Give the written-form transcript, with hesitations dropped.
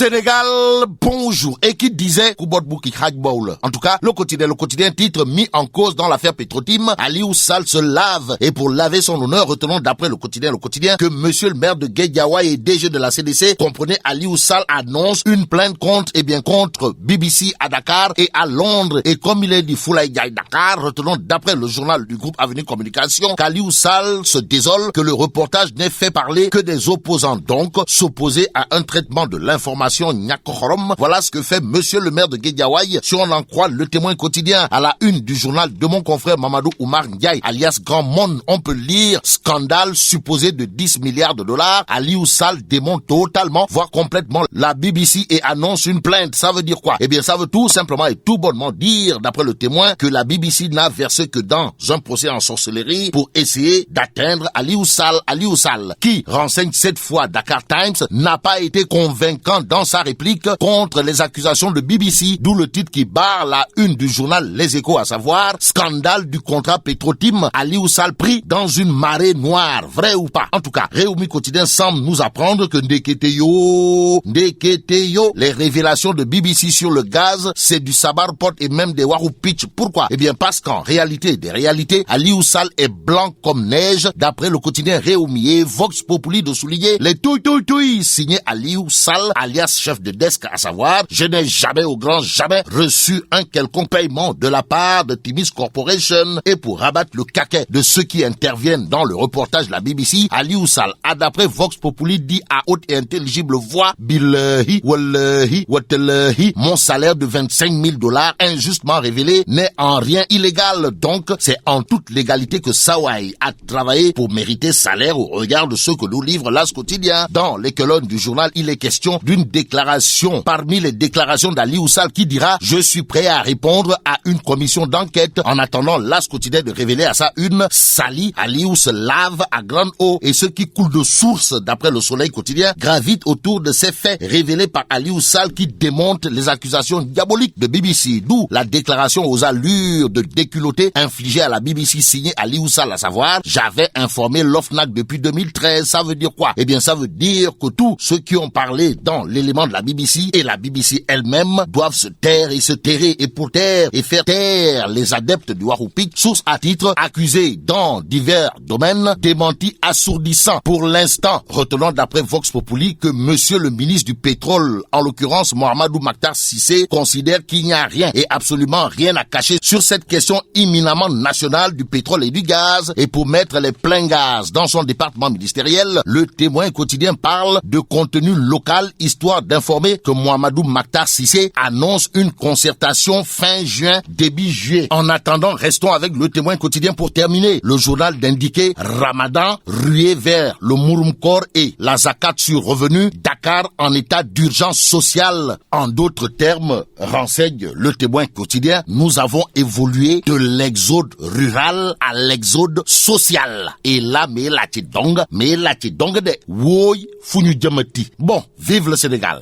Sénégal, bonjour. Et qui disait en tout cas, le quotidien titre mis en cause dans l'affaire Petro-Tim, Aliou Sall se lave. Et pour laver son honneur, retenons d'après le quotidien que monsieur le maire de Guédiawaye et DG de la CDC, comprenez Aliou Sall, annonce une plainte contre BBC à Dakar et à Londres. Et comme il est dit Foulaye Dakar, retenons d'après le journal du groupe Avenir Communication qu'Aliou Sall se désole que le reportage n'ait fait parler que des opposants, donc s'opposer à un traitement de l'information Nyakohorom. Voilà ce que fait monsieur le maire de Guédiawaye, si on en croit le Témoin quotidien. À la une du journal de mon confrère Mamadou Oumar Ndiaye, alias Grand Monde, on peut lire scandale supposé de 10 milliards de dollars. Aliou Sall démonte totalement, voire complètement la BBC et annonce une plainte. Ça veut dire quoi? Eh bien, ça veut tout simplement et tout bonnement dire, d'après le Témoin, que la BBC n'a versé que dans un procès en sorcellerie pour essayer d'atteindre Aliou Sall. Aliou Sall, qui renseigne cette fois Dakar Times, n'a pas été convaincant dans sa réplique contre les accusations de BBC, d'où le titre qui barre la une du journal Les Échos, à savoir scandale du contrat Petro-Tim, Aliou Sall pris dans une marée noire. Vrai ou pas? En tout cas, Réumi Quotidien semble nous apprendre que Ndeketeyo, les révélations de BBC sur le gaz, c'est du sabar pot et même des warou pitch. Pourquoi? Eh bien, parce qu'en réalité des réalités, Aliou Sall est blanc comme neige, d'après le quotidien Réumi. Et Vox Populi de souligner les touille signé Aliou Sall, alias chef de desk, à savoir, je n'ai jamais au grand jamais reçu un quelconque paiement de la part de Timis Corporation. Et pour rabattre le caquet de ceux qui interviennent dans le reportage de la BBC, Aliou Sall a, d'après Vox Populi, dit à haute et intelligible voix, billahi, wallahi, watallahi, mon salaire de 25 000 dollars injustement révélé n'est en rien illégal. Donc, c'est en toute légalité que Sawai a travaillé pour mériter salaire au regard de ce que nous livre l'As quotidien. Dans les colonnes du journal, il est question d'une déclaration parmi les déclarations d'Aliou Sall qui dira « Je suis prêt à répondre à une commission d'enquête ». En attendant, l'As quotidien de révéler à sa une, Sali, Aliou se lave à grande eau. Et ce qui coule de source, d'après le Soleil quotidien, gravite autour de ces faits révélés par Aliou Sall qui démonte les accusations diaboliques de BBC. D'où la déclaration aux allures de déculotté infligée à la BBC signée Aliou Sall, à savoir « J'avais informé l'OFNAC depuis 2013 ». Ça veut dire quoi? Eh bien, ça veut dire que tous ceux qui ont parlé dans l'élément de la BBC et la BBC elle-même doivent se taire et se terrer, et pour taire et faire taire les adeptes du Waroupik, source à titre, accusés dans divers domaines, démenti assourdissant. Pour l'instant, retenons d'après Vox Populi que monsieur le ministre du pétrole, en l'occurrence Mohamedou Makhtar Cissé, considère qu'il n'y a rien et absolument rien à cacher sur cette question éminemment nationale du pétrole et du gaz. Et pour mettre les pleins gaz dans son département ministériel, le Témoin quotidien parle de contenu local, histoire d'informer que Mohamedou Makhtar Cissé annonce une concertation fin juin, début juillet. En attendant, restons avec le Témoin quotidien pour terminer. Le journal d'indiquer Ramadan, rué vers le Mouroumkor et la zakat sur revenu, Dakar en état d'urgence sociale. En d'autres termes, renseigne le Témoin quotidien, nous avons évolué de l'exode rural à l'exode social. Et là, mais la tidong de woy funu jamati. Bon, vive le Sénégal.